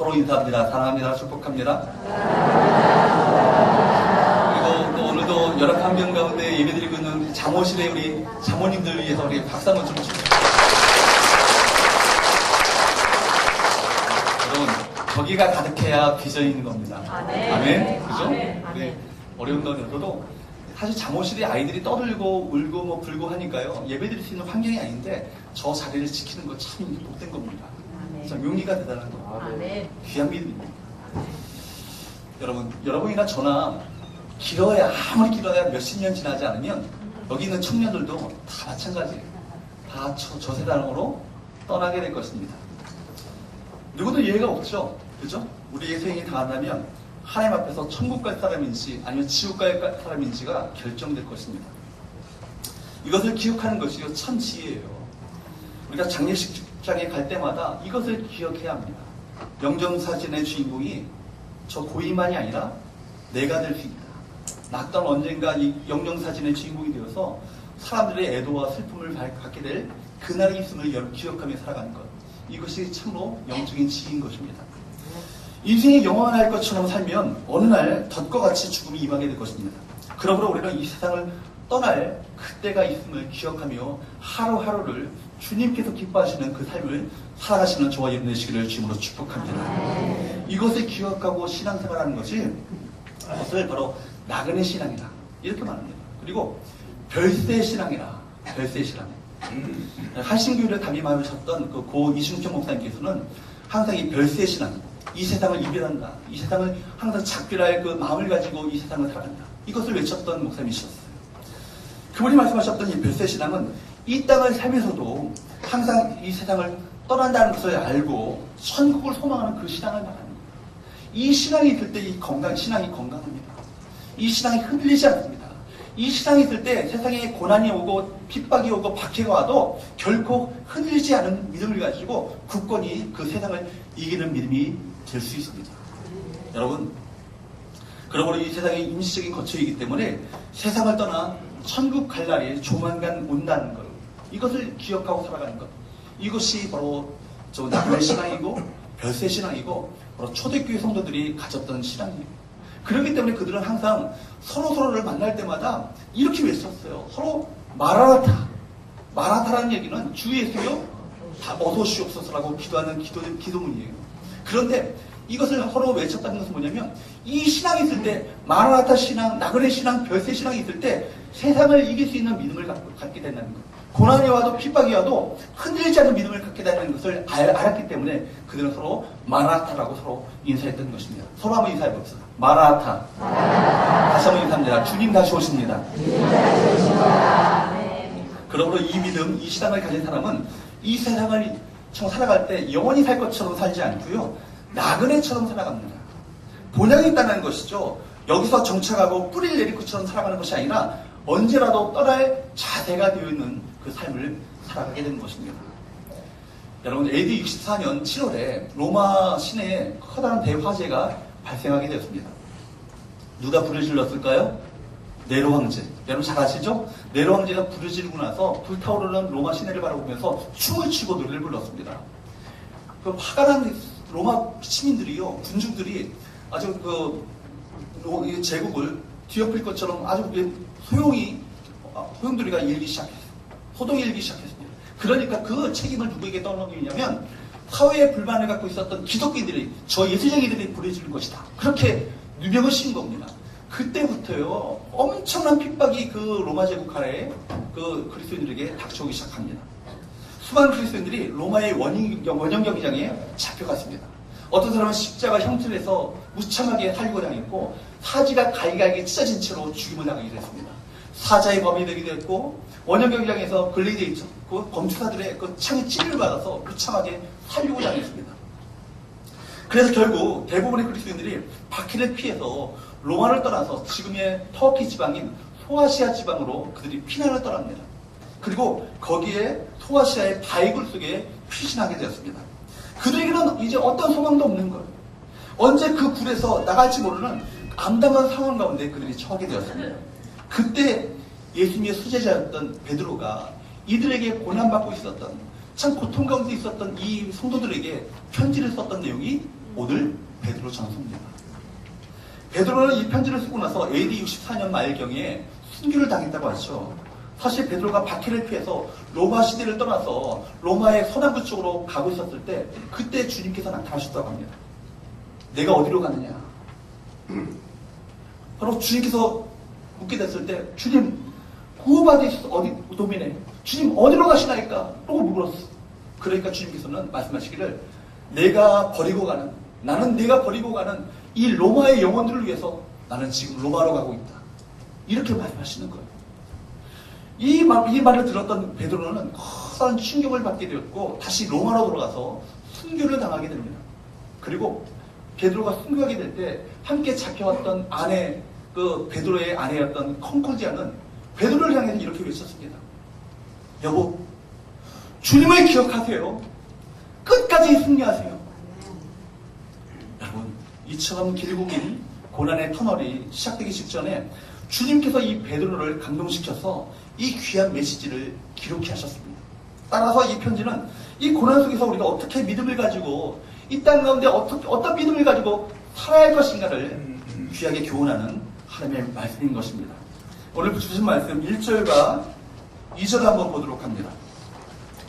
서로 인사합니다. 사랑합니다. 축복합니다. 그리고 또 오늘도 열악한 환경 가운데 예배드리고 있는 장호실의 우리 장모님들 위해서 우리 박수 한번 좀 주세요. 여러분, 저기가 가득해야 비전이 있는 겁니다. 아멘. 그죠? 우리 어려운 날에도 사실 잠옷실에 아이들이 떠들고 울고 뭐 불고 하니까요. 예배드릴 수 있는 환경이 아닌데 저 자리를 지키는 거 참 복된 겁니다. 참 용기가 대단한 거. 귀한 믿음입니다. 여러분이나 저나 아무리 길어야 몇십 년 지나지 않으면 여기 있는 청년들도 다 마찬가지예요. 다 저 세상으로 떠나게 될 것입니다. 누구도 예외가 없죠. 그죠? 우리의 생이 다한다면 하나님 앞에서 천국 갈 사람인지 아니면 지옥 갈 사람인지가 결정될 것입니다. 이것을 기억하는 것이 참 지혜예요. 우리가 장례식장에 갈 때마다 이것을 기억해야 합니다. 영정사진의 주인공이 저 고인만이 아니라 내가 될 수 있다. 나 또한 언젠가 이 영정사진의 주인공이 되어서 사람들의 애도와 슬픔을 갖게 될 그날이 있음을 기억하며 살아가는 것. 이것이 참으로 영적인 지혜인 것입니다. 인생이 영원할 것처럼 살면 어느 날 덫과 같이 죽음이 임하게 될 것입니다. 그러므로 우리는 이 세상을 떠날 그때가 있음을 기억하며 하루하루를 주님께서 기뻐하시는 그 삶을 살아가시는 저와 여러분 되시기를 주님으로 축복합니다. 이것을 기억하고 신앙생활하는 것을 바로 나그네 신앙이다 이렇게 말합니다. 그리고 별세 신앙이라 별세 신앙. 한신교회를 담임하셨던 그 고 이순평 목사님께서는 항상 이 별세 신앙, 이 세상을 이별한다, 이 세상을 항상 작별할 그 마음을 가지고 이 세상을 살아간다, 이것을 외쳤던 목사님이셨어요. 그분이 말씀하셨던 이 별세 신앙은 이 땅을 살면서도 항상 이 세상을 떠난다는 것을 알고 천국을 소망하는 그 신앙을 말합니다. 이 신앙이 있을 때 이 신앙이 건강합니다. 이 신앙이 흔들리지 않습니다. 이 신앙이 있을 때 세상에 고난이 오고 핍박이 오고 박해가 와도 결코 흔들리지 않은 믿음을 가지고 굳건히 그 세상을 이기는 믿음이 될 수 있습니다. 여러분, 그러므로 이 세상이 임시적인 거처이기 때문에 세상을 떠나 천국 갈 날이 조만간 온다는 것, 이것을 기억하고 살아가는 것, 이것이 바로 저 나그네 신앙이고 별세 신앙이고 바로 초대교회 성도들이 가졌던 신앙입니다. 그렇기 때문에 그들은 항상 서로를 만날 때마다 이렇게 외쳤어요. 서로 마라타라는 얘기는 주 예수여 다 어서오시옵소서라고 기도하는 기도문이에요. 그런데 이것을 서로 외쳤다는 것은 뭐냐면 이 신앙이 있을 때 마라나타 신앙, 나그네 신앙, 별세 신앙이 있을 때 세상을 이길 수 있는 믿음을 갖게 된다는 것. 고난이 와도 핍박이 와도 흔들리지 않는 믿음을 갖게 되는 것을 알았기 때문에 그들은 서로 마라나타라고 서로 인사했던 것입니다. 서로 한번 인사해봅시다. 마라나타. 다시 한번 인사합니다. 주님 다시 오십니다. 그러므로 이 믿음, 이 신앙을 가진 사람은 이 세상을 살아갈 때 영원히 살 것처럼 살지 않고요. 나그네처럼 살아갑니다. 본향이 있다는 것이죠. 여기서 정착하고 뿌리를 내릴 것처럼 살아가는 것이 아니라 언제라도 떠날 자세가 되어 있는 그 삶을 살아가게 되는 것입니다. 여러분, AD 64년 7월에 로마 시내에 커다란 대화재가 발생하게 되었습니다. 누가 불을 질렀을까요? 네로 황제. 여러분 잘 아시죠? 네로 황제가 불을 지르고 나서 불타오르는 로마 시내를 바라보면서 춤을 추고 노래를 불렀습니다. 그 화가 난 로마 시민들이요, 군중들이 아주 제국을 뒤엎을 것처럼 아주 소용돌이가 일기 시작했어요. 소동이 일기 시작했습니다. 그러니까 그 책임을 누구에게 떠넘기냐면 사회에 불만을 갖고 있었던 기독교인들이, 저 예수쟁이들이 불을 지른 것이다. 그렇게 누명을 씌운 겁니다. 그때부터요, 엄청난 핍박이 그 로마 제국 하에 그 그리스도인들에게 닥쳐오기 시작합니다. 수많은 그리스도인들이 로마의 원형 경기장에 잡혀갔습니다. 어떤 사람은 십자가 형틀을 해서 무참하게 살리고 당했고, 사지가 갈기갈기 찢어진 채로 죽임을 당하게 됐습니다. 사자의 범이 되기도 했고, 원형 경기장에서 글래디에이터, 그 검투사들의 그 창에 찔을 받아서 무참하게 살리고 당했습니다. 그래서 결국 대부분의 그리스도인들이 박해를 피해서 로마를 떠나서 지금의 터키 지방인 소아시아 지방으로 그들이 피난을 떠납니다. 그리고 거기에 소아시아의 바이굴 속에 피신하게 되었습니다. 그들에게는 이제 어떤 소망도 없는 거예요. 언제 그 굴에서 나갈지 모르는 암담한 상황 가운데 그들이 처하게 되었습니다. 그때 예수님의 수제자였던 베드로가 이들에게 고난받고 있었던, 참 고통 가운데 있었던 이 성도들에게 편지를 썼던 내용이 오늘 베드로 전서입니다. 베드로는 이 편지를 쓰고 나서 AD 64년 말경에 순교를 당했다고 하죠. 사실 베드로가 박해를 피해서 로마 시대를 떠나서 로마의 서남부 쪽으로 가고 있었을 때 그때 주님께서 나타나셨다고 합니다. 내가 어디로 가느냐? 바로 주님께서 묻게 됐을 때 주님 구호받으셔서 어디 도민에 주님 어디로 가시나이까? 라고 물었어. 그러니까 주님께서는 말씀하시기를 나는 내가 버리고 가는 이 로마의 영혼들을 위해서 나는 지금 로마로 가고 있다. 이렇게 말씀하시는 거예요. 이 말을 들었던 베드로는 커다란 충격을 받게 되었고 다시 로마로 돌아가서 순교를 당하게 됩니다. 그리고 베드로가 순교하게 될 때 함께 잡혀왔던 아내, 베드로의 아내였던 콩코지아는 베드로를 향해서 이렇게 외쳤습니다. 여보, 주님을 기억하세요. 끝까지 승리하세요. 여러분, 이처럼 길고 긴 고난의 터널이 시작되기 직전에 주님께서 이 베드로를 감동시켜서 이 귀한 메시지를 기록해 하셨습니다. 따라서 이 편지는 이 고난 속에서 우리가 어떻게 믿음을 가지고 이 땅 가운데 어떤 믿음을 가지고 살아야 할 것인가를 귀하게 교훈하는 하나님의 말씀인 것입니다. 오늘 주신 말씀 1절과 2절 한번 보도록 합니다.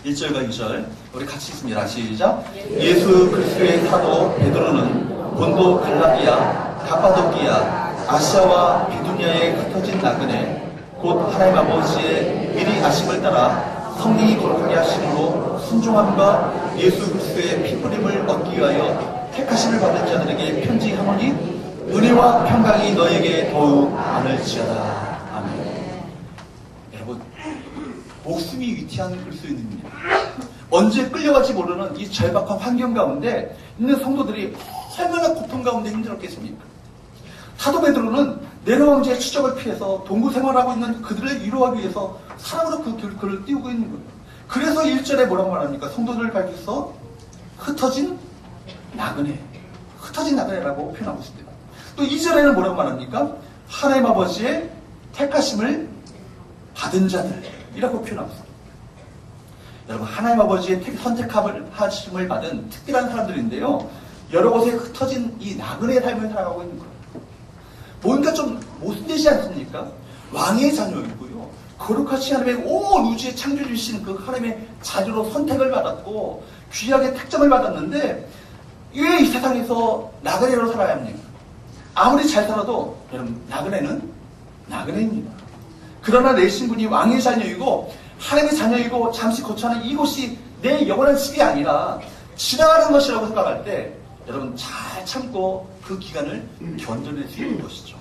1절과 2절 우리 같이 읽습니다. 시작. 예수 그리스도의 사도 베드로는 본도 갈라디아, 가파도기아, 아시아와 비두니아에 흩어진 나그네 곧 하나님 아버지의 미리 아심을 따라 성령이 거룩하게 하심으로 순종함과 예수 그리스도의 피부림을 얻기 위하여 택하심을 받은 자들에게 편지하노니 은혜와 평강이 너에게 더욱 많을지어다. 아멘. 여러분, 목숨이 위태한 그리스도인입니다. 언제 끌려갈지 모르는 이 절박한 환경 가운데 있는 성도들이 얼마나 고통 가운데 힘들었겠습니까? 사도 베드로는 네로 왕제의 추적을 피해서 동구 생활하고 있는 그들을 위로하기 위해서 사랑으로 그 글을 띄우고 있는 거예요. 그래서 1절에 뭐라고 말합니까? 성도들을 밝혀서 흩어진 나그네라고 표현하고 있습니다. 또 2절에는 뭐라고 말합니까? 하나님 아버지의 택하심을 받은 자들이라고 표현하고 있습니다. 여러분, 하나님 아버지의 선택하심을 받은 특별한 사람들인데요. 여러 곳에 흩어진 이 나그네의 삶을 살아가고 있는 거예요. 뭔가 좀 모순되지 않습니까? 왕의 자녀이고요. 거룩하신 하나님의 온 우주의 창조주신 그 하나님의 자녀로 선택을 받았고 귀하게 택점을 받았는데 왜 이 세상에서 나그네로 살아야 합니까? 아무리 잘 살아도 여러분 나그네는 나그네입니다. 그러나 내 신분이 왕의 자녀이고 하나님의 자녀이고 잠시 거처하는 이곳이 내 영원한 집이 아니라 지나가는 것이라고 생각할 때 여러분 잘 참고 그 기간을 견뎌낼 수 있는 것이죠.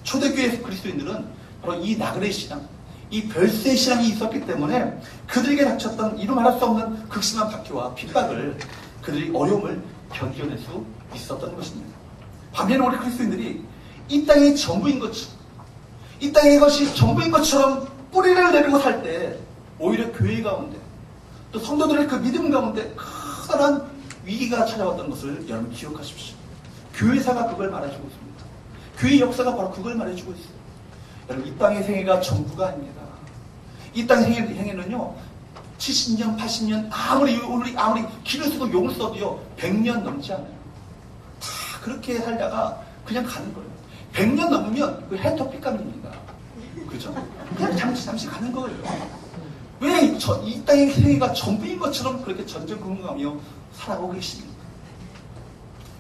초대교회 그리스도인들은 바로 이 나그네 신앙, 이 별세 신앙이 있었기 때문에 그들에게 닥쳤던 이루 말할 수 없는 극심한 박해와 핍박을 그들이 어려움을 견뎌낼 수 있었던 것입니다. 반면에 우리 그리스도인들이 이 땅이 전부인 것처럼, 이 땅의 것이 전부인 것처럼 뿌리를 내리고 살 때 오히려 교회 가운데 또 성도들의 그 믿음 가운데 커다란 위기가 찾아왔던 것을 여러분 기억하십시오. 교회사가 그걸 말해주고 있습니다. 교회 역사가 바로 그걸 말해주고 있어요. 여러분 이 땅의 생애가 전부가 아닙니다. 이 땅의 생애는요 70년, 80년 아무리 길을 써도 용을 써도요 100년 넘지 않아요. 다 그렇게 살다가 그냥 가는 거예요. 100년 넘으면 그 해토피감입니다. 그죠? 그냥 잠시 가는 거예요. 왜 이 땅의 생애가 전부인 것처럼 그렇게 전전긍긍하며 살아가고 계십니까?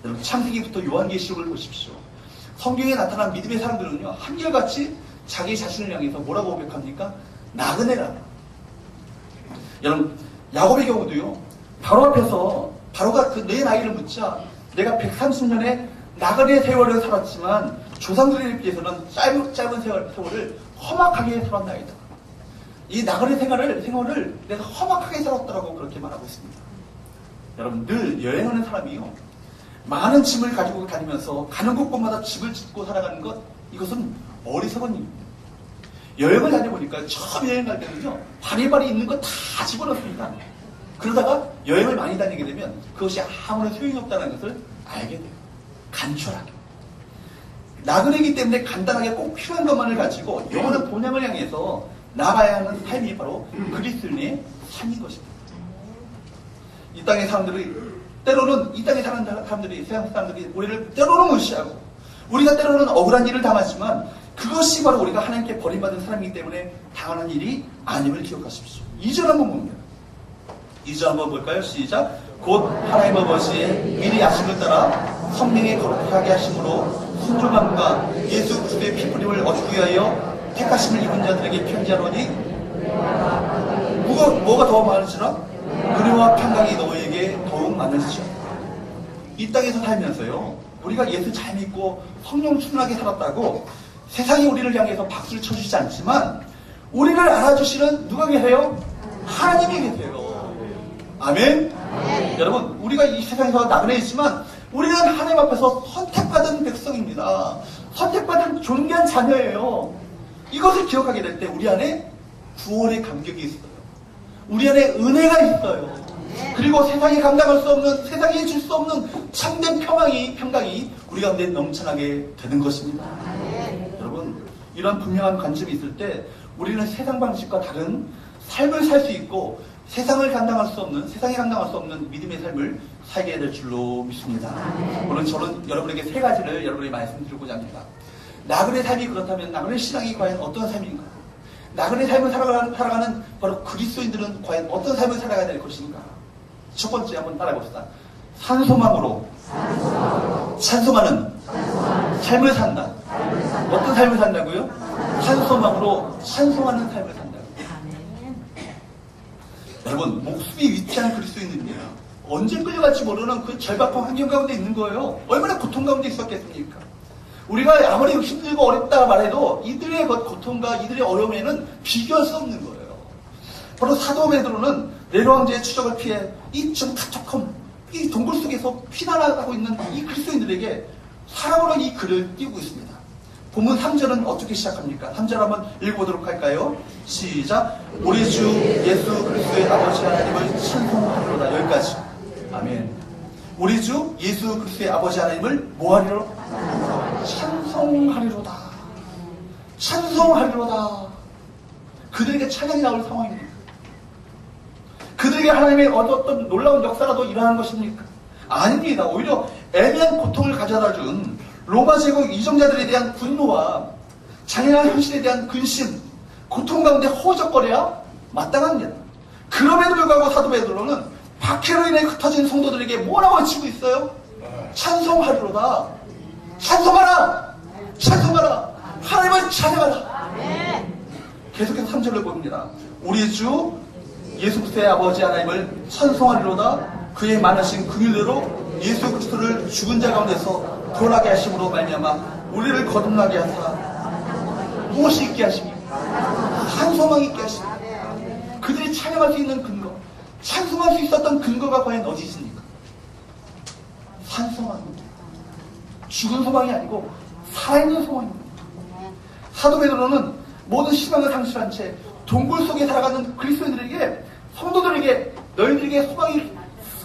여러분 창세기부터 요한계시록을 보십시오. 성경에 나타난 믿음의 사람들은요 한결같이 자기 자신을 향해서 뭐라고 고백합니까? 나그네라. 여러분 야곱의 경우도요 바로 앞에서 바로가 내 나이를 묻자 내가 130년의 나그네 세월을 살았지만 조상들에 비해서는 짧은 세월을 험악하게 살았나이다. 이 나그네 생활을 내가 험악하게 살았더라고 그렇게 말하고 있습니다. 여러분 늘 여행하는 사람이요 많은 짐을 가지고 다니면서 가는 곳곳마다 집을 짓고 살아가는 것 이것은 어리석은 일입니다. 여행을 다녀보니까 처음 여행 갈 때는요 바리바리 있는 거 다 집어넣습니다. 그러다가 여행을 많이 다니게 되면 그것이 아무런 소용이 없다는 것을 알게 돼요. 간절하게. 나그네이기 때문에 간단하게 꼭 필요한 것만을 가지고 영원한 본향을 향해서 나가야 하는 삶이 바로 그리스도인의 삶인 것입니다. 이 땅의 사람들이 때로는 이 땅에 사는 사람들이, 세상 사람들이 우리를 때로는 무시하고, 우리가 때로는 억울한 일을 당하지만 그것이 바로 우리가 하나님께 버림받은 사람이기 때문에 당하는 일이 아님을 기억하십시오. 2절 한번 봅니다. 2절 한번 볼까요? 시작. 곧 하나님 아버지의 미리 약속을 따라 성령의 거룩하게 하심으로 순종함과 예수 그리스도의 피부림을 얻기 위하여 택하심을 입은 자들에게 편지하노니 뭐가 더 많으시나? 은혜와 평강이 너희에게 더욱 많으시죠. 이 땅에서 살면서요, 우리가 예수 잘 믿고 성령 충만하게 살았다고 세상이 우리를 향해서 박수를 쳐주지 않지만 우리를 알아주시는 누가 계세요? 하나님이 계세요. 아멘? 여러분, 우리가 이 세상에서 나그네 있지만 우리는 하나님 앞에서 선택받은 백성입니다. 선택받은 존귀한 자녀예요. 이것을 기억하게 될 때 우리 안에 구원의 감격이 있어요. 우리 안에 은혜가 있어요. 그리고 세상이 감당할 수 없는, 세상이 줄 수 없는 참된 평강이 우리 가운데 넘쳐나게 되는 것입니다. 여러분, 이런 분명한 관점이 있을 때 우리는 세상 방식과 다른 삶을 살 수 있고 세상이 감당할 수 없는 믿음의 삶을 살게 될 줄로 믿습니다. 오늘 저는 여러분에게 세 가지를 여러분에게 말씀드리고자 합니다. 나그네 삶이 그렇다면 나그네 신앙이 과연 어떤 삶인가? 나그네 삶을 살아가는 바로 그리스도인들은 과연 어떤 삶을 살아가야 될 것인가? 첫 번째 한번 따라해봅시다. 산소망으로 찬송하는 삶을 산다. 어떤 삶을 산다고요? 산소망으로 찬송하는 삶을 산다. 여러분, 목숨이 위태한 그리스도인들이에요. 언제 끌려갈지 모르는 그 절박한 환경 가운데 있는 거예요. 얼마나 고통 가운데 있었겠습니까? 우리가 아무리 힘들고 어렵다 말해도 이들의 고통과 이들의 어려움에는 비교할 수 없는 거예요. 바로 사도 베드로는 네로 황제의 추적을 피해 이 좀 카타콤, 이 동굴 속에서 피난하고 있는 이 그리스도인들에게 사랑으로 이 글을 띄우고 있습니다. 본문 3절은 어떻게 시작합니까? 3절 한번 읽어보도록 할까요? 시작. 우리 주 예수 그리스도의 아버지 하나님을 찬송하리로다. 여기까지. 아멘. 우리 주 예수 그리스도의 아버지 하나님을 뭐하리로? 찬송하리로다. 찬송하리로다. 그들에게 찬양이 나올 상황입니다. 그들에게 하나님의 어떤 놀라운 역사가 더 일어나는 것입니까? 아닙니다. 오히려 애매한 고통을 가져다 준 로마 제국 이정자들에 대한 분노와 잔인한 현실에 대한 근심, 고통 가운데 허우적거려야 마땅합니다. 그럼에도 불구하고 사도 베드로는 박해로 인해 흩어진 성도들에게 뭐라고 외치고 있어요? 찬송하리로다. 찬송하라! 찬송하라! 하나님을 찬양하라! 계속해서 3절을 봅니다. 우리 주 예수 그리스도의 아버지 하나님을 찬송하리로다. 그의 많으신 긍휼대로 예수 그리스도를 죽은 자 가운데서 돌아게 하심으로 말미암아 우리를 거듭나게 하사 무엇이 있게 하십니까? 찬송하게 있게 하십니까? 그들이 찬양할 수 있는 근거, 찬송할 수 있었던 근거가 과연 어디 있습니까? 찬송합니다. 죽은 소망이 아니고 살아있는 소망입니다. 사도 베드로는 모든 희망을 상실한 채 동굴 속에 살아가는 그리스도인들에게, 성도들에게 너희들에게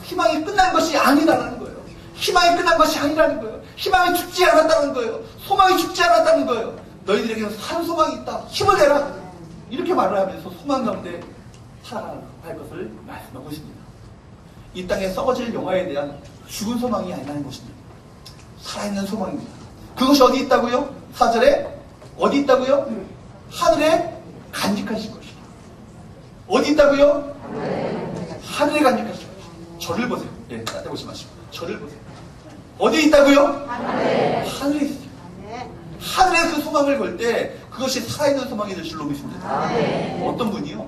희망이 끝난 것이 아니라는 거예요. 희망이 끝난 것이 아니라는 거예요. 희망이 죽지 않았다는 거예요. 소망이 죽지 않았다는 거예요. 너희들에게는 산 소망이 있다. 힘을 내라. 이렇게 말을 하면서 소망 가운데 살아갈 것을 말씀하고 있습니다. 이 땅에 썩어질 영화에 대한 죽은 소망이 아니라는 것입니다. 살아있는 소망입니다. 그것이 어디 있다고요? 4절에 어디 있다고요? 하늘에 간직하실 것이다. 어디 있다고요? 하늘에 간직하실 것이다. 저를 보세요. 예, 딴데 보지 마시고 저를 보세요. 어디 있다고요? 하늘에 있어요. 하늘에 그 소망을 걸 때 그것이 살아있는 소망이 될 줄로 믿습니다. 어떤 분이요?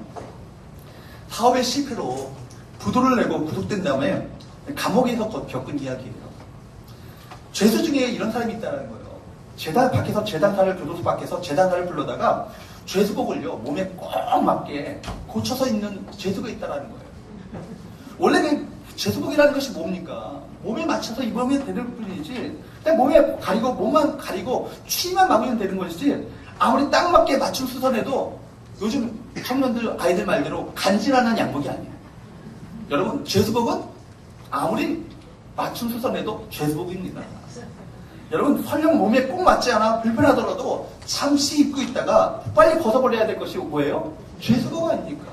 사업의 실패로 부도를 내고 구속된 다음에 감옥에서 겪은 이야기예요. 죄수 중에 이런 사람이 있다는 거예요. 재단사를 교도소 밖에서 재단사를 불러다가 죄수복을요 몸에 꼭 맞게 고쳐서 입는 죄수가 있다는 거예요. 원래는 죄수복이라는 것이 뭡니까? 몸에 맞춰서 입으면 되는 뿐이지, 그냥 몸에 가리고 몸만 가리고 추위만 막으면 되는 것이지, 아무리 딱 맞게 맞춤 수선해도 요즘 청년들 아이들 말대로 간지나는 양복이 아니에요. 여러분, 죄수복은 아무리 맞춤 수선해도 죄수복입니다. 여러분, 설령 몸에 꼭 맞지 않아 불편하더라도 잠시 입고 있다가 빨리 벗어버려야 될 것이 뭐예요? 죄수복 아닙니까?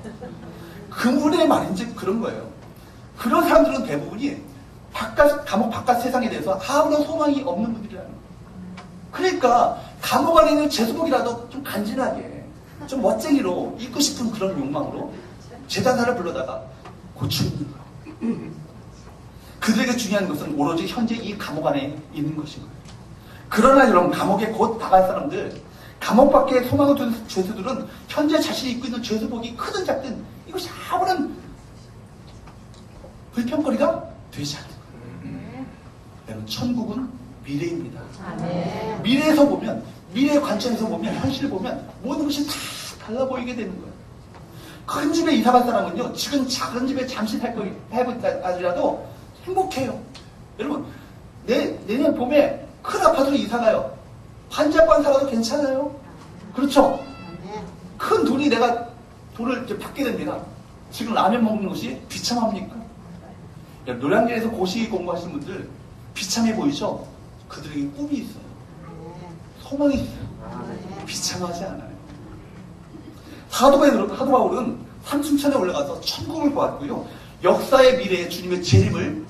그분의 말인지 그런 거예요. 그런 사람들은 대부분이 감옥 바깥 세상에 대해서 아무런 소망이 없는 분들이라는 거예요. 그러니까 감옥 안에 있는 제수복이라도 좀 간지나게, 좀 멋쟁이로 입고 싶은 그런 욕망으로 제자사를 불러다가 고치는 거예요. 그들에게 중요한 것은 오로지 현재 이 감옥 안에 있는 것인 거예요. 그러나 여러분, 감옥에 곧 나갈 사람들, 감옥 밖에 소망을 둔 죄수들은 현재 자신이 입고 있는 죄수복이 크든 작든 이것이 아무런 불평거리가 되지 않는 거예요. 여러분, 천국은 미래입니다. 미래에서 보면, 미래의 관점에서 보면, 현실을 보면 모든 것이 다 달라 보이게 되는 거예요. 큰 집에 이사 갈 사람은요, 지금 작은 집에 잠시 살고 하더라도 행복해요. 여러분, 내년 봄에 큰 아파트로 이사 가요. 반짝반 살아도 괜찮아요. 그렇죠? 큰 돈이 내가 돈을 이제 받게 됩니다. 지금 라면 먹는 것이 비참합니까? 노량진에서 고시 공부하시는 분들 비참해 보이죠? 그들에게 꿈이 있어요. 소망이 있어요. 비참하지 않아요. 사도 바울은 삼층천에 올라가서 천국을 보았고요. 역사의 미래에 주님의 재림을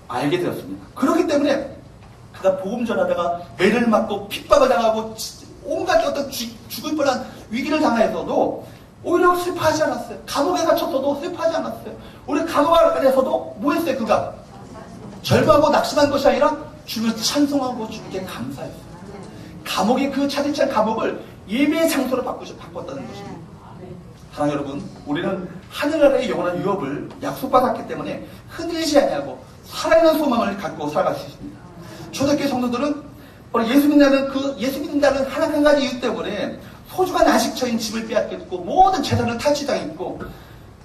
알게 되었습니다. 그렇기 때문에 그가 복음 전하다가 매를 맞고 핍박을 당하고 온갖 어떤 죽을 뻔한 위기를 당하여서도 오히려 슬퍼하지 않았어요. 감옥에 갇혔어도 슬퍼하지 않았어요. 우리 감옥 안에서도 뭐 했어요? 그가 절망하고 낙심한 것이 아니라 주님을 찬송하고 주님께 감사했어요. 감옥의 그 차디찬 감옥을 예배의 장소로 바꿨다는 것입니다. 사랑하는 여러분, 우리는 하늘나라의 영원한 유업을 약속받았기 때문에 흔들리지 아니하고 살아있는 소망을 갖고 살아갈 수 있습니다. 초대교회 성도들은 예수 믿는다는 한 가지 이유 때문에 소중한 안식처인 집을 빼앗겼고 모든 재산을 탈취당했고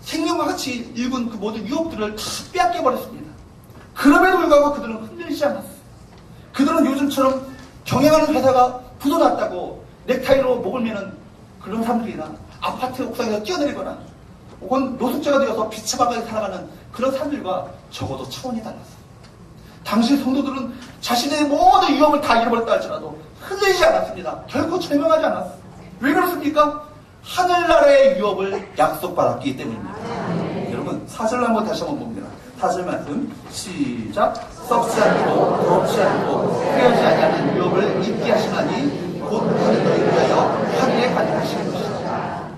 생명과 같이 일군 그 모든 유업들을 다 빼앗겨버렸습니다. 그럼에도 불구하고 그들은 흔들리지 않았어요. 그들은 요즘처럼 경영하는 회사가 부도났다고 넥타이로 목을 매는 그런 사람들이나 아파트 옥상에서 뛰어내리거나 혹은 노숙자가 되어서 비참하게 살아가는 그런 사람들과 적어도 차원이 달랐어요. 당시 성도들은 자신의 모든 유업을 다 잃어버렸다 할지라도 흔들리지 않았습니다. 결코 절망하지 않았어요. 왜 그렇습니까? 하늘나라의 유업을 약속받았기 때문입니다. 여러분, 사절을 한번 다시 한번 봅니다. 사절 말씀 시작. 썩지 않고 더럽지 않고 폐하지 아니하는 유업을 잊게 하시나니 곧 하는 너희 위하여 하늘에 가게 하시는 것이다.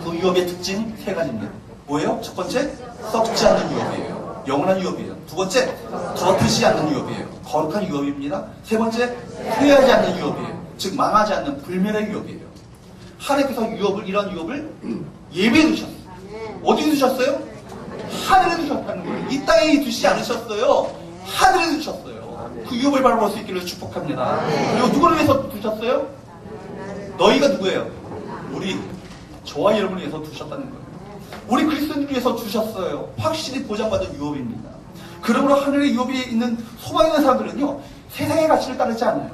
그 유업의 특징 세 가지입니다. 뭐예요? 첫 번째, 썩지 않는 유업이에요. 영원한 유업이에요. 두 번째, 더럽히지 않는 유업이에요. 거룩한 유업입니다. 세 번째, 후회하지 않는 유업이에요. 즉 망하지 않는 불멸의 유업이에요. 하나님께서 이런 유업을 예배해 두셨어요. 어디에 두셨어요? 하늘에 두셨다는 거예요. 이 땅에 두시지 않으셨어요. 하늘에 두셨어요. 그 유업을 바라볼 수 있기를 축복합니다. 그리고 누구를 위해서 두셨어요? 너희가 누구예요? 저와 여러분을 위해서 두셨다는 거예요. 우리 그리스도인을 위해서 주셨어요. 확실히 보장받은 유업입니다. 그러므로 하늘의 유업이 있는 소망 있는 사람들은요, 세상의 가치를 따르지 않아요.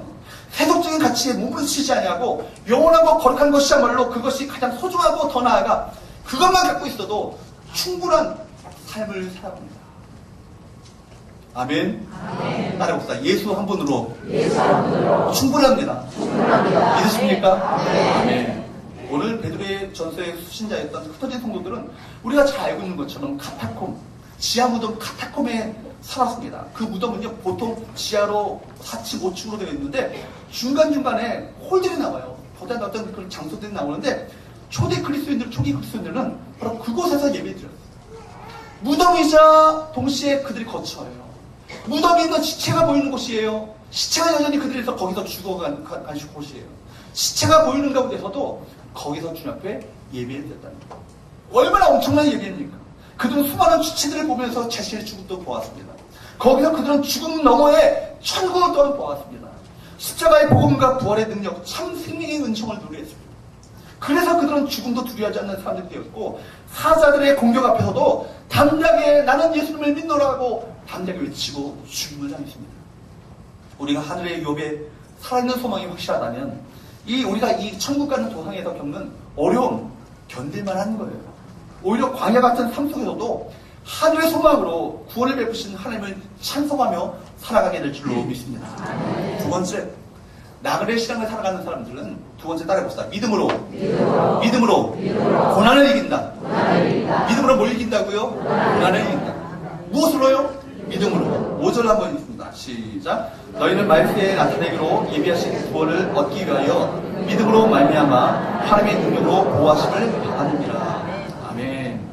세속적인 가치에 몸부림치지 아니하고 영원하고 거룩한 것이야말로 그것이 가장 소중하고 더 나아가 그것만 갖고 있어도 충분한 삶을 살아갑니다. 아멘. 따라봅시다. 예수 한 분으로 충분합니다. 믿으십니까? 아멘. 오늘 베드로의 전서의 수신자였던 흩어진 성도들은 우리가 잘 알고 있는 것처럼 지하 무덤 카타콤에 살았습니다. 그 무덤은요, 보통 지하로 4층, 5층으로 되어 있는데 중간중간에 홀들이 나와요. 보다 어떤 그런 장소들이 나오는데 초기 그리스도인들은 바로 그곳에서 예배드렸어요. 무덤이자 동시에 그들이 거처예요. 무덤이 있는 시체가 보이는 곳이에요. 시체가 여전히 그들에서 거기서 죽어간 곳이에요. 시체가 보이는 가운데서도 거기서 주님 앞에 예배를 드렸다는 거예요. 얼마나 엄청난 예배입니까? 그들은 수많은 주체들을 보면서 자신의 죽음도 보았습니다. 거기서 그들은 죽음 너머에 천국을 또한 보았습니다. 십자가의 복음과 부활의 능력, 참 생명의 은총을 누리했습니다. 그래서 그들은 죽음도 두려워하지 않는 사람들이 되었고 사자들의 공격 앞에서도 담대하게 나는 예수님을 믿노라고 담대하게 외치고 죽음을 당했습니다. 우리가 하늘의 유업에 살아있는 소망이 확실하다면 우리가 이 천국 가는 도상에서 겪는 어려움 견딜만한 거예요. 오히려 광야 같은 삶 속에서도 하늘의 소망으로 구원을 베푸신 하나님을 찬송하며 살아가게 될 줄로 믿습니다. 두 번째, 나그네 신앙을 살아가는 사람들은 두 번째 따라해봅시다. 믿음으로 고난을 이긴다. 믿음으로 뭘 이긴다고요? 고난을 이긴다. 무엇으로요? 믿음으로. 5절 한번 읽습니다. 시작. 너희는 말세에 나타내기로 예비하신 구원을 얻기 위하여 믿음으로 말미암아 하나님의 능력으로 보호하심을 받았느니라. 아멘.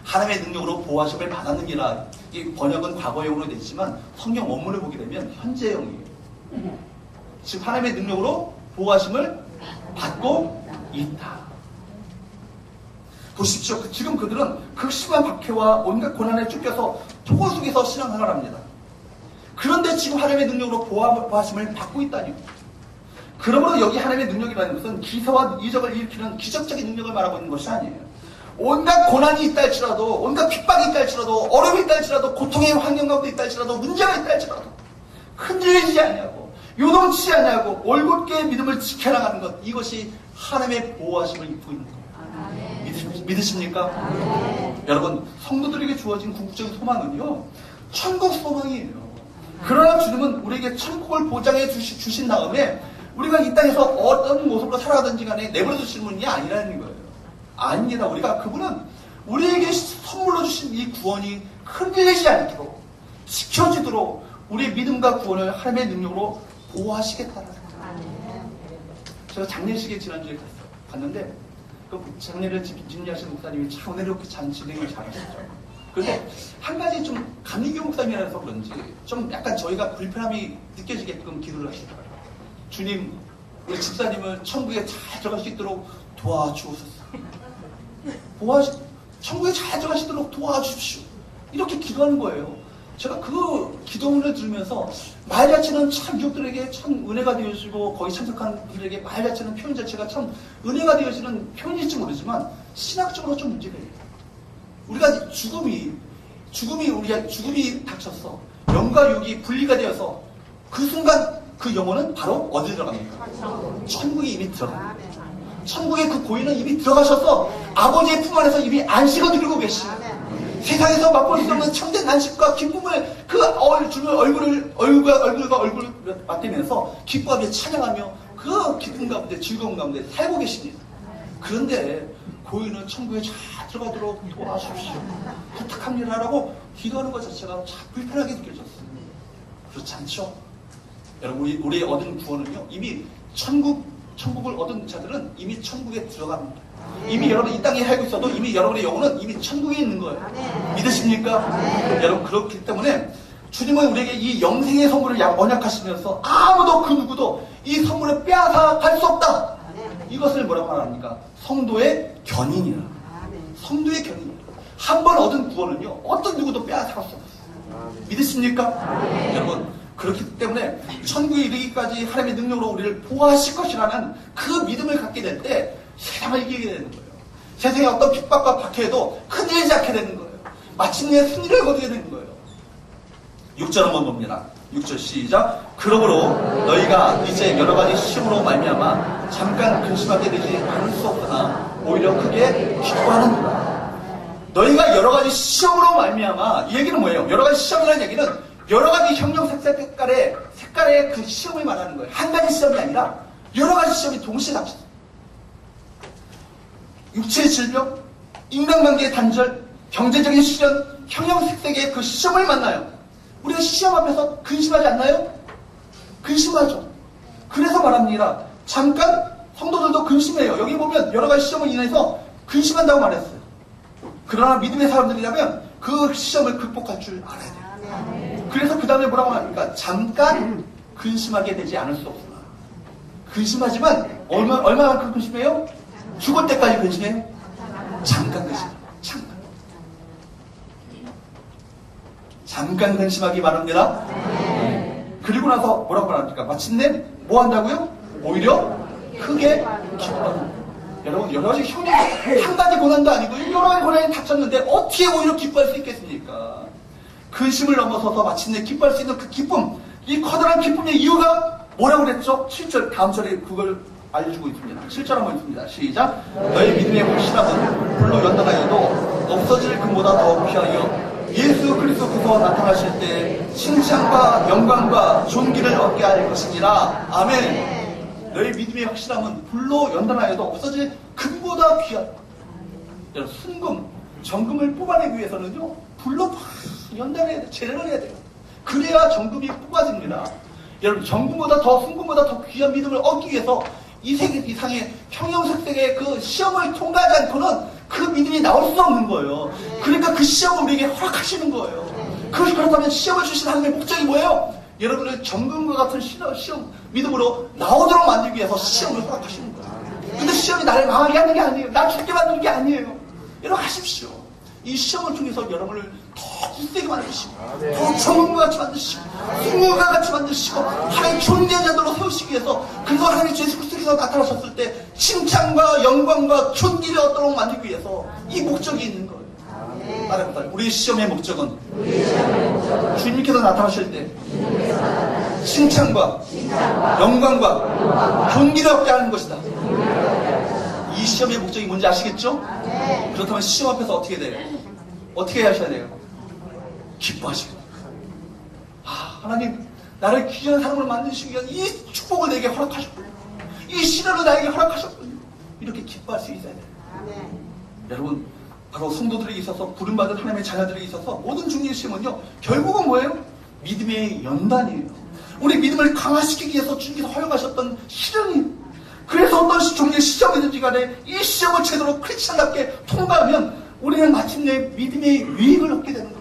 하나님의 능력으로 보호하심을 받았느니라. 이 번역은 과거형으로 되어 있지만 성경 원문을 보게 되면 현재형이에요. 지금 하나님의 능력으로 보호하심을 받고 있다. 보십시오. 지금 그들은 극심한 박해와 온갖 고난에 쫓겨서 토고 속에서 신앙생활을 합니다. 그런데 지금 하나님의 능력으로 보호하심을 받고 있다니. 그러므로 여기 하나님의 능력이라는 것은 기사와 이적을 일으키는 기적적인 능력을 말하고 있는 것이 아니에요. 온갖 고난이 있다 할지라도, 온갖 핍박이 있다 할지라도, 어려움이 있다 할지라도, 고통의 환경 가운데 있다 할지라도, 문제가 있다 할지라도 흔들리지 않냐고, 요동치지 않냐고 올곧게 믿음을 지켜나가는 것, 이것이 하나님의 보호하심을 입고 있는 겁니다. 믿으십니까? 여러분, 성도들에게 주어진 궁극적인 소망은요, 천국 소망이에요. 그러나 주님은 우리에게 천국을 보장해 주신 다음에 우리가 이 땅에서 어떤 모습으로 살아가든지 간에 내버려 두시는 분이 아니라는 거예요. 아닙니다. 그분은 우리에게 선물로 주신 이 구원이 흔들리지 않도록, 지켜지도록 우리의 믿음과 구원을 하나님의 능력으로 보호하시겠다는 거예요. 제가 장례식에 지난주에 갔는데 그 장례를 진리하시는 목사님이 참 은혜롭게 진행을 잘하셨죠. 그런데 한 가지 좀 감리교 목사님이라서 그런지 좀 약간 저희가 불편함이 느껴지게끔 기도를 하시더라고요. 주님, 우리 집사님을 천국에 잘 들어갈 수 있도록 도와주옵소서. 천국에 잘 들어가시도록 도와주십시오. 이렇게 기도하는 거예요. 제가 그 기도문을 들으면서 말 자체는 참 유족들에게 참 은혜가 되어지고 거기 참석한 분들에게 말 자체는 표현 자체가 참 은혜가 되어지는 표현일지 모르지만 신학적으로 좀 문제가 있어요. 우리가 죽음이 닥쳤어. 영과 육이 분리가 되어서 그 순간 그 영혼은 바로 어디에 들어갑니까? 천국에 이미 들어갑니다. 천국의 그 고인은 이미 들어가셔서 아버지의 품 안에서 이미 안식을 누리고 계시죠. 세상에서 맛볼 수 없는 참된 안식과 기쁨을 주는 얼굴과 얼굴을 맞대면서 기뻐하며 찬양하며 그 기쁨 가운데 즐거움 가운데 살고 계십니다. 그런데 고인은 천국에 잘 들어가도록 도와주십시오. 부탁합니다라고 기도하는 것 자체가 참 불편하게 느껴졌어요. 그렇지 않죠? 여러분, 우리 얻은 구원은요, 이미 천국을 얻은 자들은 이미 천국에 들어갑니다. 이미 여러분 이 땅에 살고 있어도 이미 여러분의 영혼은 이미 천국에 있는 거예요. 믿으십니까? 여러분, 그렇기 때문에 주님은 우리에게 이 영생의 선물을 언약하시면서 아무도 그 누구도 이 선물을 빼앗아 갈 수 없다. 이것을 뭐라고 말합니까? 성도의 견인이라. 성도의 견인. 한 번 얻은 구원은요, 어떤 누구도 빼앗아 갈 수 없어요. 믿으십니까? 여러분, 그렇기 때문에 천국에 이르기까지 하나님의 능력으로 우리를 보호하실 것이라는 그 믿음을 갖게 될 때 세상을 이기게 되는 거예요. 세상에 어떤 핍박과 박해에도 흔들리지 않게 되는 거예요. 마침내 승리를 거두게 되는 거예요. 6절 한번 봅니다. 6절 시작. 그러므로 너희가 이제 여러 가지 시험으로 말미암아 잠깐 근심하게 되지 않을 수 없으나 오히려 크게 기뻐하는구나. 너희가 여러 가지 시험으로 말미암아, 이 얘기는 뭐예요? 여러 가지 시험이라는 얘기는 여러 가지 형형 색깔의 그 시험을 말하는 거예요. 한 가지 시험이 아니라 여러 가지 시험이 동시에 닥쳤어요. 육체의 질병, 인간관계의 단절, 경제적인 시련, 형형색색의 그 시험을 만나요. 우리가 시험 앞에서 근심하지 않나요? 근심하죠. 그래서 말합니다. 잠깐 성도들도 근심해요. 여기 보면 여러 가지 시험을 인해서 근심한다고 말했어요. 그러나 믿음의 사람들이라면 그 시험을 극복할 줄 알아야 돼요. 그래서 그 다음에 뭐라고 합니까? 잠깐 근심하게 되지 않을 수 없으나. 근심하지만 얼마만큼 근심해요? 죽을 때까지 근심해요? 잠깐 근심. 잠깐 근심하기 바랍니다. 그리고 나서 뭐라고 말합니까? 마침내 뭐 한다고요? 오히려 크게 기뻐한다. 여러분, 여러 가지 한 가지 고난도 아니고 여러 가지 고난이 닥쳤는데 어떻게 오히려 기뻐할 수 있겠습니까? 근심을 넘어서서 마침내 기뻐할 수 있는 그 기쁨, 이 커다란 기쁨의 이유가 뭐라고 그랬죠? 7절, 다음 절에 그걸 알려주고 있습니다. 7절 한번 있습니다. 시작. 너희 믿음의 확실함은 불로 연단하여도 없어질 금보다 더 귀하여 예수 그리스도께서 나타나실 때 칭찬과 영광과 존귀를 얻게 할 것이니라. 아멘. 너희 믿음의 확실함은 불로 연단하여도 없어질 금보다 귀하다. 순금, 정금을 뽑아내기 위해서는요, 불로 연단해야 돼요. 재련을 해야 돼요. 그래야 정금이 뽑아집니다. 여러분, 정금보다 더 순금보다 더 귀한 믿음을 얻기 위해서 이 세계 이상의 평형색색의 그 시험을 통과하지 않고는 그 믿음이 나올 수 없는 거예요. 그러니까 그 시험을 우리에게 허락하시는 거예요. 그렇다면 시험을 주신 하나님의 목적이 뭐예요? 여러분을 정금과 같은 시험 믿음으로 나오도록 만들기 위해서 시험을 허락하시는 거예요. 근데 시험이 나를 망하게 하는 게 아니에요. 나 죽게 만드는 게 아니에요. 여러분, 하십시오. 이 시험을 통해서 여러분을 더 굳세게 만드시고, 더 정금과 같이 만드시고, 승무가 같이 만드시고, 하나님 존귀한 자들로 세우시기 위해서, 그래서 하나님 예수 그리스도께서 나타나셨을 때 칭찬과 영광과 존귀를 얻도록 만들기 위해서 이 목적이 있는 거예요. 따라해보자. 우리의 시험의 목적은 주님께서 나타나실 때 칭찬과 영광과 존귀를 얻게 하는 것이다. 이 시험의 목적이 뭔지 아시겠죠? 그렇다면 시험 앞에서 어떻게 돼요? 어떻게 하셔야 돼요? 기뻐하시고, 하나님, 나를 귀한 사람으로 만드시기 위한 이 축복을 내게 허락하셨군요. 이 시련을 나에게 허락하셨군요. 이렇게 기뻐할 수 있어야 돼요. 여러분, 바로 성도들에게 있어서, 부름받은 하나님의 자녀들에게 있어서 모든 중요한 시험은요, 결국은 뭐예요? 믿음의 연단이에요. 우리 믿음을 강화시키기 위해서 주님께서 허용하셨던 시련이에요. 그래서 어떤 종류의 시험이든지 간에 이 시험을 제대로 크리스찬답게 통과하면 우리는 마침내 믿음의 유익을 얻게 되는 겁니다.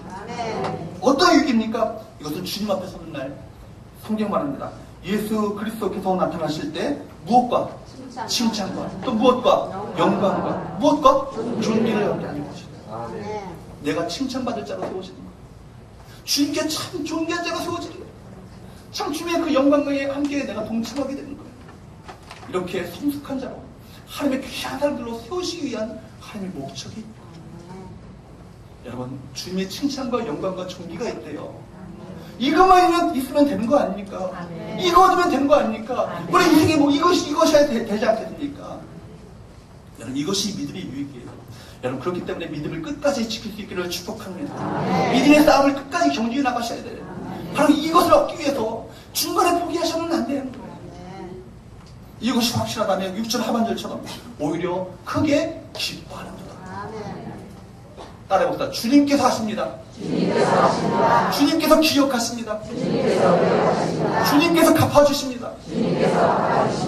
어떤 유익입니까? 이것은 주님 앞에 서는 날 성경 말합니다. 예수 그리스도께서 나타나실 때 무엇과? 칭찬과, 또 무엇과? 영광과, 무엇과? 존귀를 얻게 하는 것이다. 내가 칭찬받을 자로 세워지는 거예요. 주님께 참 존귀한 자로 세워지는 거예요. 참 주님의 그 영광과 함께 내가 동참하게 되는 거예요. 이렇게 성숙한 자로 하나님의 귀한 사람들로 세우시기 위한 하나님의 목적이 있고, 여러분, 주님의 칭찬과 영광과 존귀가 있대요. 이것만 있으면 되는 거 아닙니까? 이거 얻으면 되는 거 아닙니까? 우리 인생에 뭐 이것이야 되지 않겠습니까? 여러분, 이것이 믿음의 유익이에요. 여러분, 그렇기 때문에 믿음을 끝까지 지킬 수 있기를 축복합니다. 믿음의 싸움을 끝까지 경주해 나가셔야 돼요. 바로 이것을 얻기 위해서 중간에 포기하셔는 안 되는 거예요. 이것이 확실하다면 6절 하반절처럼 오히려 크게 기뻐하는 거다. 따라해봅시다. 주님께서 하십니다. 주님께서 기억하십니다. 주님께서 갚아주십니다.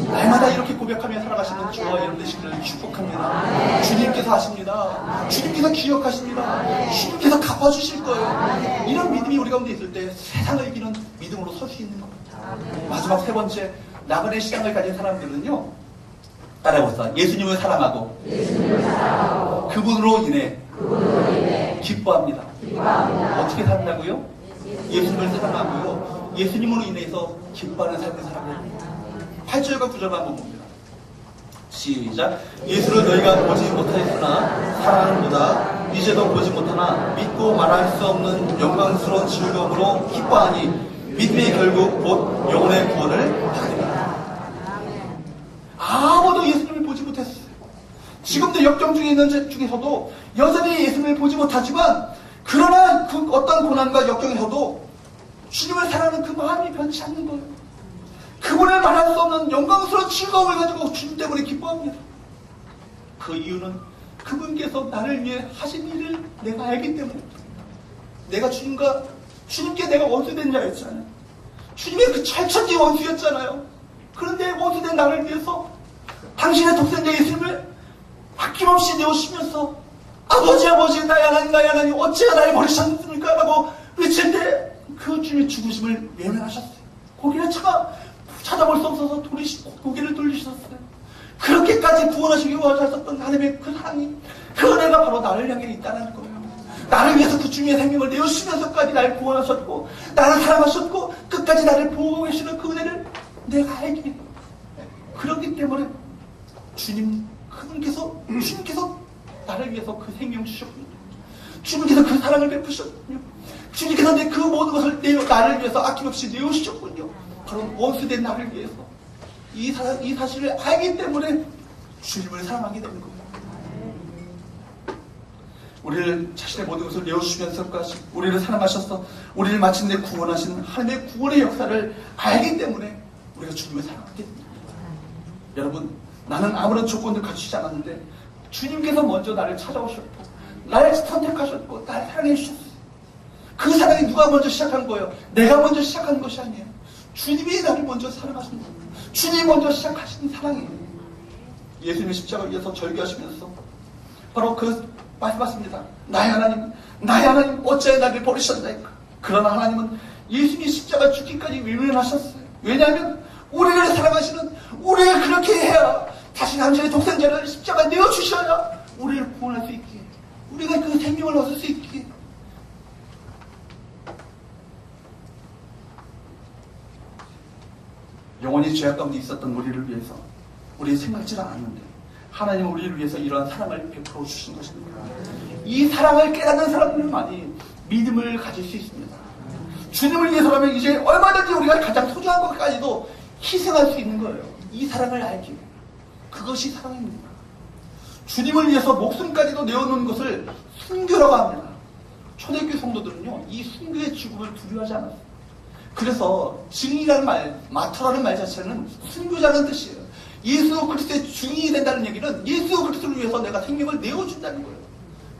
날마다 이렇게 고백하며 살아가시는 저와 여러분 되시기를 축복합니다. 주님께서 하십니다. 주님께서 기억하십니다. 주님께서 갚아주실 거예요. 이런 믿음이 우리 가운데 있을 때 세상을 이기는 믿음으로 설 수 있는 겁니다. 마지막 세 번째, 나그네 신앙을 가진 사람들은요, 따라해봅시다. 예수님을 사랑하고 그분으로 인해 기뻐합니다. 어떻게 산다고요? 예수님을 사랑하고요, 예수님으로 인해서 기뻐하는 삶을 살아갑니다. 8절과 9절만 한번 봅니다. 시작. 예수를 너희가 보지 못하였으나 사랑하는도다. 이제도 보지 못하나 믿고 말할 수 없는 영광스러운 즐거움으로 기뻐하니 믿음의 결국 곧 영혼의 구원을 받으리라. 아무도 예수님을 보지 못했어요. 지금도 역경 중에 있는 중에서도 여전히 예수님을 보지 못하지만, 그러나 그 어떤 고난과 역경에서도 주님을 사랑하는 그 마음이 변치 않는 거예요. 그분을 말할 수 없는 영광스러운 즐거움을 가지고 주님 때문에 기뻐합니다. 그 이유는 그분께서 나를 위해 하신 일을 내가 알기 때문에, 내가 주님께 내가 원수된 자였잖아요. 주님의 그 철천지 원수였잖아요. 그런데 원수된 나를 위해서 당신의 독생자 예수님을 아낌없이 내어주시면서 아버지 나의 하나님 어찌가 나를 버리셨습니까? 라고 외칠 때 그 주님의 죽으심을 외면하셨어요. 고개를 찾아볼 수 없어서 고개를 돌리셨어요. 그렇게까지 구원하시기 원하셨던 하나님의 그 사랑이, 그 은혜가 바로 나를 향해 있다는 거예요. 나를 위해서 그 주님의 생명을 내어주시면서까지 나를 구원하셨고, 나를 사랑하셨고, 끝까지 나를 보호하고 계시는 그 은혜를 내가 알게 돼요. 그렇기 때문에 주님께서 나를 위해서 그 생명 주셨군요. 주님께서 그 사랑을 베푸셨군요. 주님께서 그 모든 것을 나를 위해서 아낌없이 내어주셨군요. 바로 원수된 나를 위해서. 이 사실을 알기 때문에 주님을 사랑하게 되는 겁니다. 우리를 자신의 모든 것을 내어주시면서까지 우리를 사랑하셔서 우리를 마침내 구원하신 하나님의 구원의 역사를 알기 때문에 우리가 주님을 사랑하게 됩니다. 여러분, 나는 아무런 조건도 갖추지 않았는데 주님께서 먼저 나를 찾아오셨고 나를 선택하셨고 나를 사랑해 주셨어요. 그 사랑이 누가 먼저 시작한 거예요? 내가 먼저 시작한 것이 아니에요. 주님이 나를 먼저 사랑하신 거예요. 주님이 먼저 시작하신 사랑이에요. 예수님의 십자가를 위해서 절규하시면서 바로 그 말씀하십니다. 나의 하나님 어찌하여 나를 버리셨나이까. 그러나 하나님은 예수님이 십자가 죽기까지 외면하셨어요. 왜냐하면 우리를 사랑하시는, 우리를 그렇게 해야 다시 당신의 독생자를 십자가에 내어주셔야 우리를 구원할 수 있기에, 우리가 그 생명을 얻을 수 있기에. 영원히 죄악 가운데 있었던 우리를 위해서, 우리 생각지를 않았는데 하나님은 우리를 위해서 이러한 사랑을 베풀어 주신 것입니다. 이 사랑을 깨닫는 사람들만이 믿음을 가질 수 있습니다. 주님을 위해서라면 이제 얼마든지 우리가 가장 소중한 것까지도 희생할 수 있는 거예요. 이 사랑을 알기. 그것이 사랑입니다. 주님을 위해서 목숨까지도 내어놓는 것을 순교라고 합니다. 초대교회 성도들은요, 이 순교의 죽음을 두려워하지 않았어요. 그래서 증인이라는 말, 마터라는 말 자체는 순교자라는 뜻이에요. 예수 그리스도의 증인이 된다는 얘기는 예수 그리스도를 위해서 내가 생명을 내어준다는 거예요.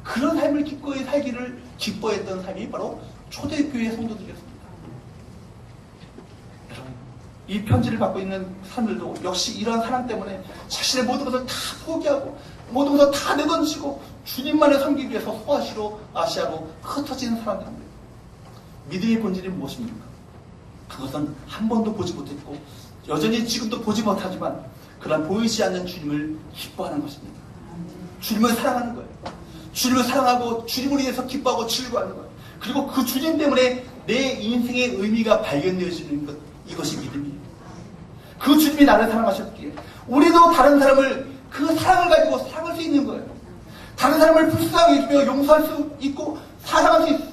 그런 삶을 기꺼이 살기를 기뻐했던 삶이 바로 초대교회 성도들이었습니다. 여러분, 이 편지를 받고 있는 사람들도 역시 이러한 사랑 때문에 자신의 모든 것을 다 포기하고 모든 것을 다 내던지고 주님만을 섬기기 위해서 아시아로 흩어지는 사람들입니다. 믿음의 본질이 무엇입니까? 그것은 한 번도 보지 못했고 여전히 지금도 보지 못하지만 그러나 보이지 않는 주님을 기뻐하는 것입니다. 주님을 사랑하는 거예요. 주님을 사랑하고 주님을 위해서 기뻐하고 즐거워하는 거예요. 그리고 그 주님 때문에 내 인생의 의미가 발견되어지는 것, 이것이 믿음이에요. 그 주님이 나를 사랑하셨기에 우리도 다른 사람을 그 사랑을 가지고 사랑할 수 있는 거예요. 다른 사람을 불쌍히 여기며 용서할 수 있고 사랑할 수 있어요.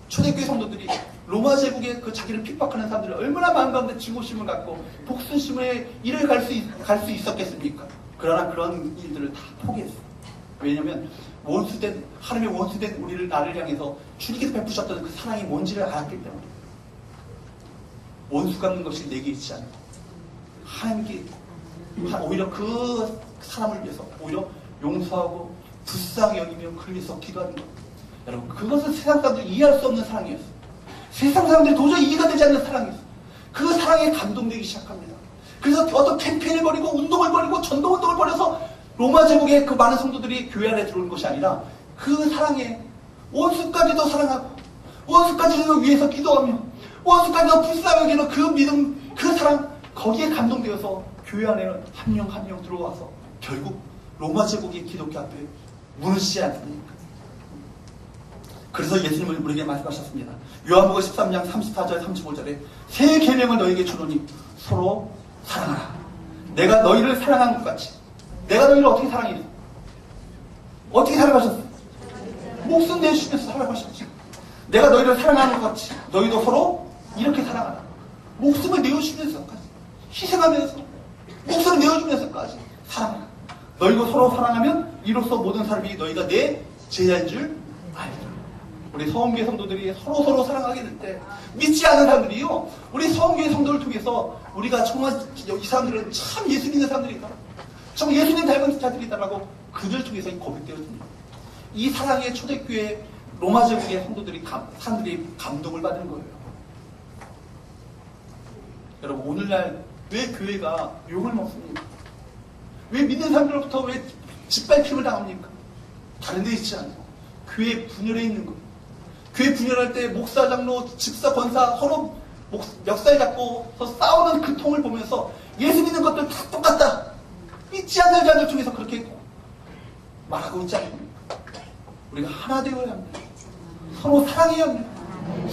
초대교회 성도들이 로마 제국의 그 자기를 핍박하는 사람들을 얼마나 마음 가운데 증오심을 갖고 복순심의 일을 갈 수 있었겠습니까? 그러나 그런 일들을 다 포기했어요. 왜냐하면 하나님의 원수된 나를 향해서 주님께서 베푸셨던 그 사랑이 뭔지를 알았기 때문에. 원수 갚는 것이 내게 있지 않고 하나님께 오히려 그 사람을 위해서 오히려 용서하고 불쌍히 여기며 그를 위해서 기도하는 것. 여러분, 그것은 세상 사람들이 이해할 수 없는 사랑이었어요. 세상 사람들이 도저히 이해가 되지 않는 사랑이었어요. 그 사랑에 감동되기 시작합니다. 그래서 어떤 캠페인을 벌이고 운동을 벌이고 전도운동을 벌여서 로마 제국의 그 많은 성도들이 교회 안에 들어오는 것이 아니라 그 사랑에 원수까지도 사랑하고 원수까지도 위해서 기도하며 원수까지도 불쌍하게 여기는 그 믿음, 그 사랑, 거기에 감동되어서 교회 안에 한 명 한 명 들어와서 결국 로마 제국의 기독교 앞에 무너지지 않습니까? 그래서 예수님은 우리에게 말씀하셨습니다. 요한복음 13장 34절 35절에 새 계명을 너에게 주노니 서로 사랑하라. 내가 너희를 사랑한 것 같이. 내가 너희를 어떻게 사랑했어? 어떻게 사랑하셨어? 목숨 내주시면서 사랑하셨지. 내가 너희를 사랑하는 것 같이 너희도 서로 이렇게 사랑하라. 목숨을 내어주면서까지, 희생하면서 목숨을 내어주면서까지 사랑하라. 너희도 서로 사랑하면 이로써 모든 사람이 너희가 내 제자인 줄 알리라. 우리 서원교회 성도들이 서로 사랑하게 될 때 믿지 않는 사람들이요, 우리 서원교회 성도를 통해서 우리가 정말 이 사람들은 참 예수 믿는 사람들이다, 정말 예수님 닮은 자들이다라고 그들 통해서 고백되어집니다. 이 사랑의 초대교회 로마 제국의 사람들이 감동을 받는 거예요. 여러분, 오늘날 왜 교회가 욕을 먹습니까? 왜 믿는 사람들로부터 왜 짓밟힘을 당합니까? 다른 데 있지 않고 교회 분열해 있는 거예요. 교회 분열할 때 목사, 장로, 집사, 권사 서로 멱살 잡고 싸우는 그 통을 보면서 예수 믿는 것들 다 똑같다, 믿지 않는 자들 중에서 그렇게 말하고 있지 않습니까? 우리가 하나 되어야 합니다. 서로 사랑해야 합니다.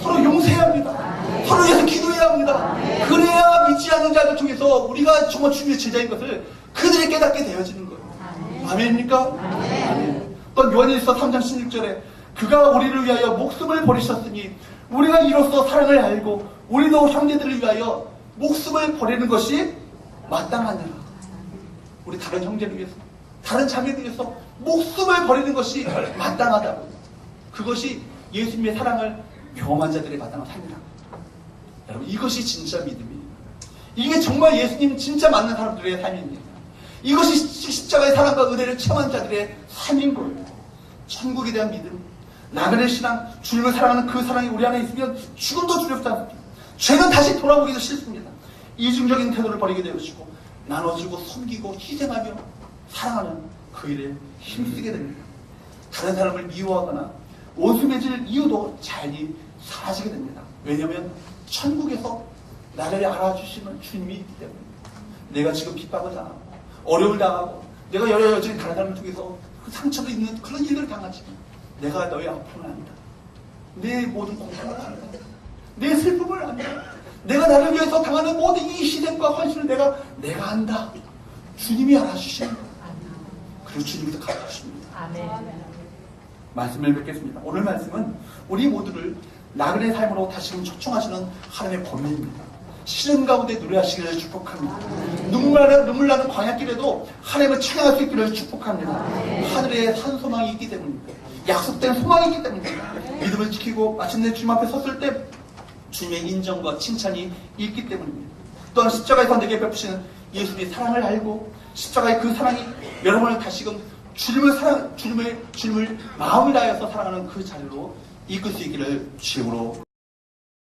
서로 용서해야 합니다. 서로 위해서 기도해야 합니다. 그래야 믿지 않는 자들 중에서 우리가 정말 주님의 제자인 것을 그들이 깨닫게 되어지는 거예요. 아멘입니까? 아멘. 또 요한일서 3장 16절에 그가 우리를 위하여 목숨을 버리셨으니 우리가 이로써 사랑을 알고 우리도 형제들을 위하여 목숨을 버리는 것이 마땅하니라. 우리 다른 형제를 위해서, 다른 자매를 위해서 목숨을 버리는 것이 마땅하다고. 그것이 예수님의 사랑을 경험한 자들의 마땅한 삶이다. 여러분, 이것이 진짜 믿음이에요. 이게 정말 예수님 진짜 맞는 사람들의 삶입니다. 이것이 십자가의 사랑과 은혜를 체험한 자들의 삶인 거예요. 천국에 대한 믿음, 나그네 신앙, 주님을 사랑하는 그 사랑이 우리 안에 있으면 죽음도 두렵지 않습니다. 죄는 다시 돌아보기도 싫습니다. 이중적인 태도를 버리게 되어지고 나눠주고 섬기고 희생하며 사랑하는 그 일에 힘쓰게 됩니다. 다른 사람을 미워하거나 온순해질 이유도 자연히 사라지게 됩니다. 왜냐하면 천국에서 나를 알아주시는 주님이 있기 때문입니다. 내가 지금 핍박을 당하고 어려움을 당하고 내가 여전히 다른 사람을 통해서 그 상처도 있는 그런 일들을 당하지만 내가 너의 아픔을 안다. 내 모든 고통을 안다. 내 슬픔을 안다. 내가 나를 위해서 당하는 모든 이 희생과 헌신을 내가 안다. 주님이 알아주십니다. 그리고 주님께서 가르쳐주십니다. 말씀을 뵙겠습니다. 오늘 말씀은 우리 모두를 나그네 삶으로 다시금 초청하시는 하나님의 권위입니다. 시련 가운데 노래하시기를 축복합니다. 눈물 나는 광야길에도 하나님을 찬양할 수 있기를 축복합니다. 하늘에 산 소망이 있기 때문입니다. 약속된 소망이 있기 때문입니다. 믿음을 지키고 마침내 주님 앞에 섰을 때 주님의 인정과 칭찬이 있기 때문입니다. 또한 십자가에서 내게 베푸시는 예수님의 사랑을 알고 십자가의 그 사랑이 여러분을 다시금 주님을 마음을 다해서 사랑하는 그 자리로 이끌 수 있기를 주님으로